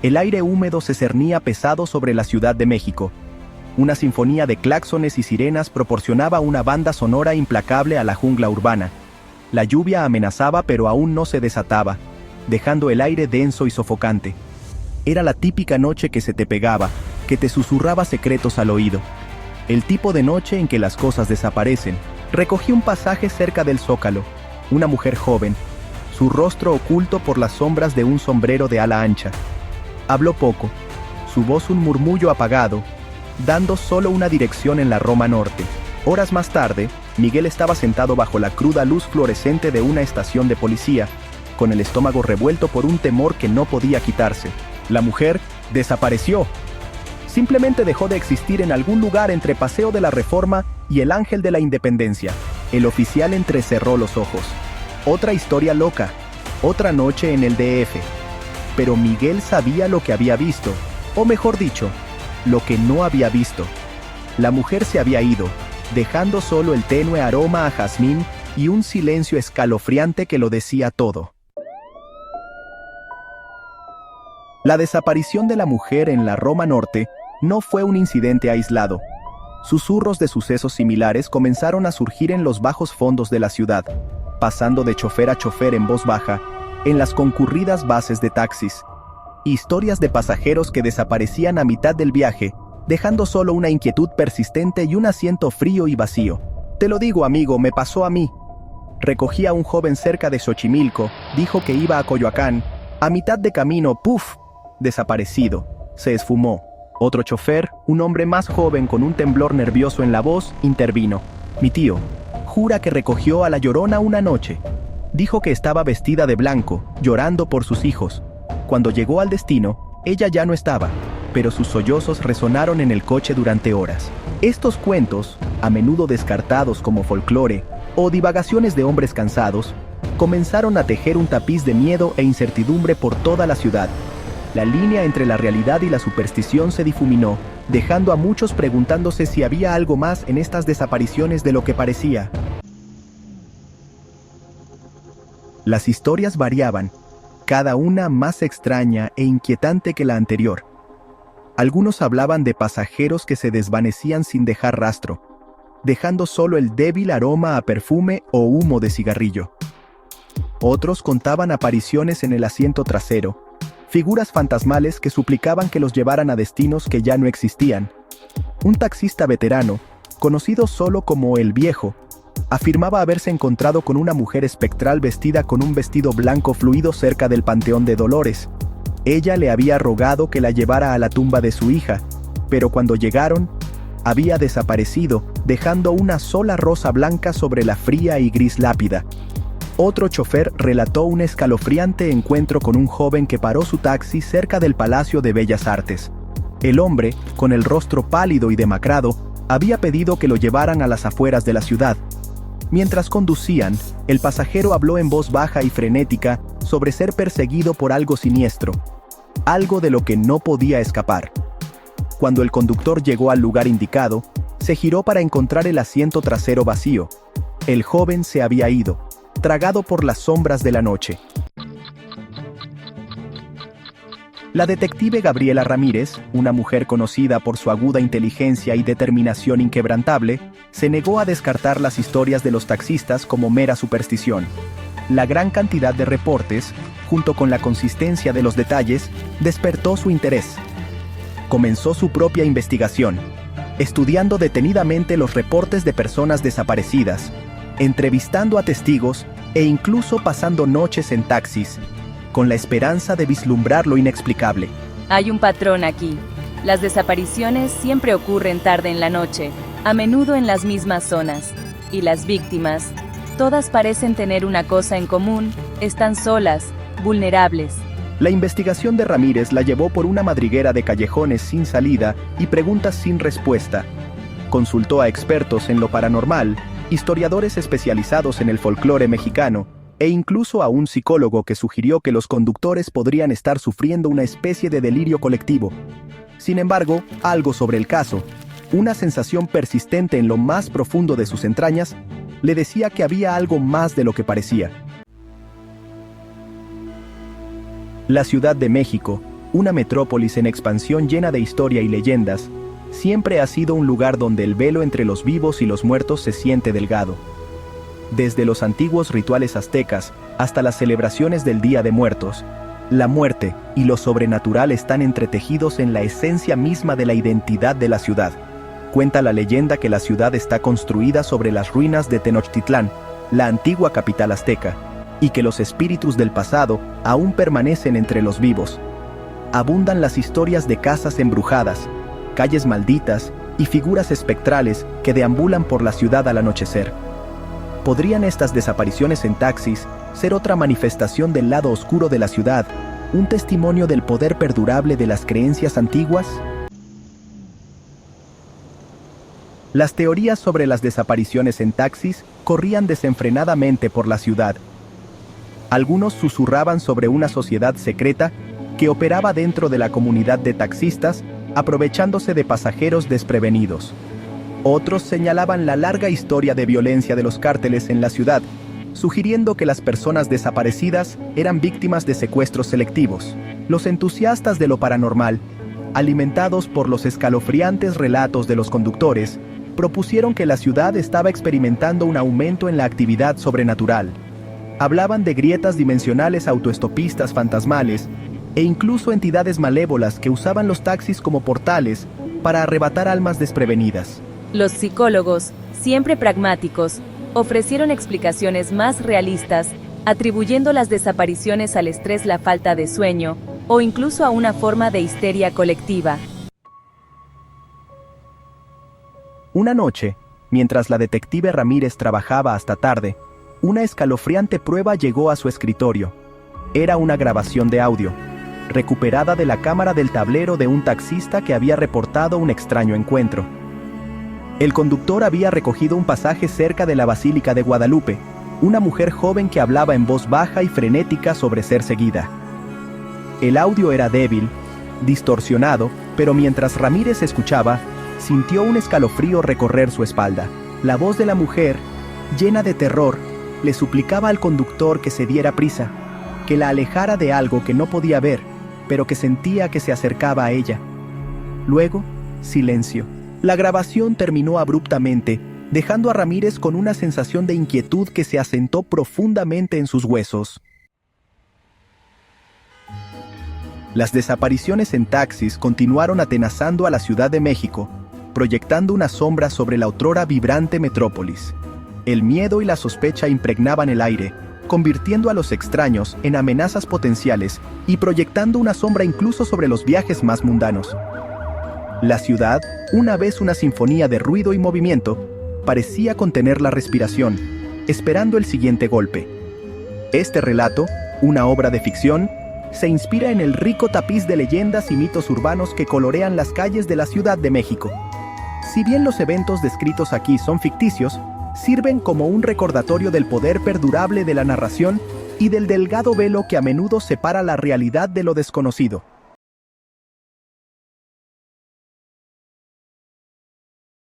El aire húmedo se cernía pesado sobre la Ciudad de México. Una sinfonía de claxones y sirenas proporcionaba una banda sonora implacable a la jungla urbana. La lluvia amenazaba, pero aún no se desataba, dejando el aire denso y sofocante. Era la típica noche que se te pegaba, que te susurraba secretos al oído. El tipo de noche en que las cosas desaparecen. Recogí un pasaje cerca del Zócalo. Una mujer joven, su rostro oculto por las sombras de un sombrero de ala ancha. Habló poco, su voz un murmullo apagado, dando solo una dirección en la Roma Norte. Horas más tarde, Miguel estaba sentado bajo la cruda luz fluorescente de una estación de policía, con el estómago revuelto por un temor que no podía quitarse. La mujer desapareció. Simplemente dejó de existir en algún lugar entre Paseo de la Reforma y el Ángel de la Independencia. El oficial entrecerró los ojos. Otra historia loca, otra noche en el DF. Pero Miguel sabía lo que había visto, o mejor dicho, lo que no había visto. La mujer se había ido, dejando solo el tenue aroma a jazmín y un silencio escalofriante que lo decía todo. La desaparición de la mujer en la Roma Norte no fue un incidente aislado. Susurros de sucesos similares comenzaron a surgir en los bajos fondos de la ciudad, pasando de chofer a chofer en voz baja, en las concurridas bases de taxis. Historias de pasajeros que desaparecían a mitad del viaje, dejando solo una inquietud persistente y un asiento frío y vacío. Te lo digo, amigo, me pasó a mí. Recogí a un joven cerca de Xochimilco, dijo que iba a Coyoacán. A mitad de camino, ¡puf!, desaparecido. Se esfumó. Otro chofer, un hombre más joven con un temblor nervioso en la voz, intervino. Mi tío jura que recogió a la Llorona una noche. Dijo que estaba vestida de blanco, llorando por sus hijos. Cuando llegó al destino, ella ya no estaba, pero sus sollozos resonaron en el coche durante horas. Estos cuentos, a menudo descartados como folclore o divagaciones de hombres cansados, comenzaron a tejer un tapiz de miedo e incertidumbre por toda la ciudad. La línea entre la realidad y la superstición se difuminó, dejando a muchos preguntándose si había algo más en estas desapariciones de lo que parecía. Las historias variaban, cada una más extraña e inquietante que la anterior. Algunos hablaban de pasajeros que se desvanecían sin dejar rastro, dejando solo el débil aroma a perfume o humo de cigarrillo. Otros contaban apariciones en el asiento trasero, figuras fantasmales que suplicaban que los llevaran a destinos que ya no existían. Un taxista veterano, conocido solo como El Viejo, afirmaba haberse encontrado con una mujer espectral vestida con un vestido blanco fluido cerca del Panteón de Dolores. Ella le había rogado que la llevara a la tumba de su hija, pero cuando llegaron, había desaparecido, dejando una sola rosa blanca sobre la fría y gris lápida. Otro chofer relató un escalofriante encuentro con un joven que paró su taxi cerca del Palacio de Bellas Artes. El hombre, con el rostro pálido y demacrado, había pedido que lo llevaran a las afueras de la ciudad. Mientras conducían, el pasajero habló en voz baja y frenética sobre ser perseguido por algo siniestro, algo de lo que no podía escapar. Cuando el conductor llegó al lugar indicado, se giró para encontrar el asiento trasero vacío. El joven se había ido, tragado por las sombras de la noche. La detective Gabriela Ramírez, una mujer conocida por su aguda inteligencia y determinación inquebrantable, se negó a descartar las historias de los taxistas como mera superstición. La gran cantidad de reportes, junto con la consistencia de los detalles, despertó su interés. Comenzó su propia investigación, estudiando detenidamente los reportes de personas desaparecidas, entrevistando a testigos e incluso pasando noches en taxis, con la esperanza de vislumbrar lo inexplicable. Hay un patrón aquí. Las desapariciones siempre ocurren tarde en la noche, a menudo en las mismas zonas. Y las víctimas, todas parecen tener una cosa en común: están solas, vulnerables. La investigación de Ramírez la llevó por una madriguera de callejones sin salida y preguntas sin respuesta. Consultó a expertos en lo paranormal, historiadores especializados en el folclore mexicano, e incluso a un psicólogo que sugirió que los conductores podrían estar sufriendo una especie de delirio colectivo. Sin embargo, algo sobre el caso, una sensación persistente en lo más profundo de sus entrañas, le decía que había algo más de lo que parecía. La Ciudad de México, una metrópolis en expansión llena de historia y leyendas, siempre ha sido un lugar donde el velo entre los vivos y los muertos se siente delgado. Desde los antiguos rituales aztecas hasta las celebraciones del Día de Muertos, la muerte y lo sobrenatural están entretejidos en la esencia misma de la identidad de la ciudad. Cuenta la leyenda que la ciudad está construida sobre las ruinas de Tenochtitlán, la antigua capital azteca, y que los espíritus del pasado aún permanecen entre los vivos. Abundan las historias de casas embrujadas, calles malditas y figuras espectrales que deambulan por la ciudad al anochecer. ¿Podrían estas desapariciones en taxis ser otra manifestación del lado oscuro de la ciudad, un testimonio del poder perdurable de las creencias antiguas? Las teorías sobre las desapariciones en taxis corrían desenfrenadamente por la ciudad. Algunos susurraban sobre una sociedad secreta que operaba dentro de la comunidad de taxistas, aprovechándose de pasajeros desprevenidos. Otros señalaban la larga historia de violencia de los cárteles en la ciudad, sugiriendo que las personas desaparecidas eran víctimas de secuestros selectivos. Los entusiastas de lo paranormal, alimentados por los escalofriantes relatos de los conductores, propusieron que la ciudad estaba experimentando un aumento en la actividad sobrenatural. Hablaban de grietas dimensionales autoestopistas fantasmales e incluso entidades malévolas que usaban los taxis como portales para arrebatar almas desprevenidas. Los psicólogos, siempre pragmáticos, ofrecieron explicaciones más realistas, atribuyendo las desapariciones al estrés, la falta de sueño, o incluso a una forma de histeria colectiva. Una noche, mientras la detective Ramírez trabajaba hasta tarde, una escalofriante prueba llegó a su escritorio. Era una grabación de audio, recuperada de la cámara del tablero de un taxista que había reportado un extraño encuentro. El conductor había recogido un pasaje cerca de la Basílica de Guadalupe, una mujer joven que hablaba en voz baja y frenética sobre ser seguida. El audio era débil, distorsionado, pero mientras Ramírez escuchaba, sintió un escalofrío recorrer su espalda. La voz de la mujer, llena de terror, le suplicaba al conductor que se diera prisa, que la alejara de algo que no podía ver, pero que sentía que se acercaba a ella. Luego, silencio. La grabación terminó abruptamente, dejando a Ramírez con una sensación de inquietud que se asentó profundamente en sus huesos. Las desapariciones en taxis continuaron atenazando a la Ciudad de México, proyectando una sombra sobre la otrora vibrante metrópolis. El miedo y la sospecha impregnaban el aire, convirtiendo a los extraños en amenazas potenciales y proyectando una sombra incluso sobre los viajes más mundanos. La ciudad, una vez una sinfonía de ruido y movimiento, parecía contener la respiración, esperando el siguiente golpe. Este relato, una obra de ficción, se inspira en el rico tapiz de leyendas y mitos urbanos que colorean las calles de la Ciudad de México. Si bien los eventos descritos aquí son ficticios, sirven como un recordatorio del poder perdurable de la narración y del delgado velo que a menudo separa la realidad de lo desconocido.